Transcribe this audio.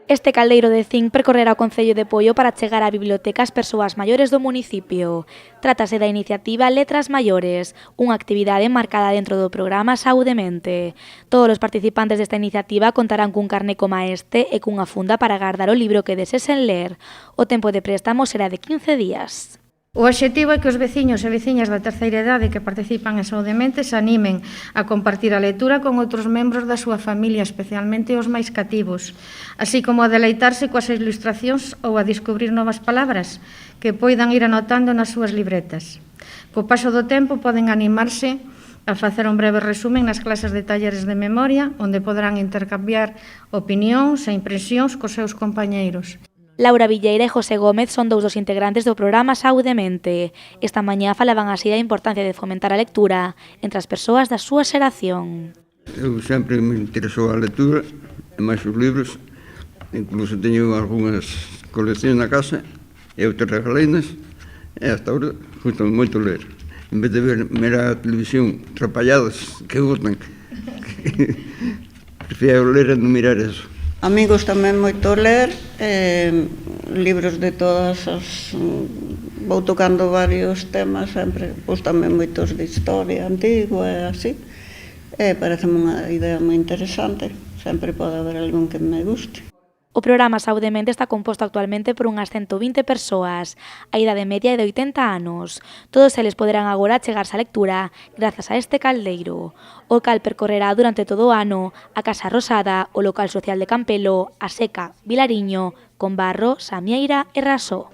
Este caldeiro de zinc percorrerá o concello de Poio para chegar á biblioteca ás persoas maiores do municipio. Trátase da iniciativa Letras Maiores, unha actividade marcada dentro do programa Saúde Mente. Todos os participantes desta iniciativa contarán cun carné coma este e cunha funda para agardar o libro que desesen ler. O tempo de préstamo será de 15 días. O obxectivo é que os veciños e veciñas da terceira idade que participan en Saúde Mente se animen a compartir a lectura con outros membros da súa familia, especialmente os máis cativos, así como a deleitarse coas ilustracións ou a descubrir novas palabras que poidan ir anotando nas súas libretas. Co paso do tempo poden animarse a facer un breve resumen nas clases de talleres de memoria, onde poderán intercambiar opinións e impresións cos seus compañeiros. Laura Villeira e José Gómez son dous dos integrantes do programa Saúde Mente. Esta mañá falaban así da importancia de fomentar a lectura entre as persoas da súa xeración. Eu sempre me interesou a lectura, e máis os libros, incluso teño algunhas coleccións na casa, eu te regaleinas, e hasta agora gustame moito ler. En vez de mirar a televisión trapalladas que gustan, prefiero ler e non mirar eso. A mí gusta tamén moito ler, libros de todas as... Vou tocando varios temas, sempre gustame moitos de historia antigua e así. Pareceme unha idea moi interesante, sempre pode haber algún que me guste. O programa Saúde Mente está composto actualmente por unhas 120 persoas. A idade media é de 80 anos. Todos eles poderán agora chegarse á lectura grazas a este caldeiro. O cal percorrerá durante todo o ano a Casa Rosada, o local social de Campelo, a Seca, Vilariño, Combarro, Samieira e Rasó.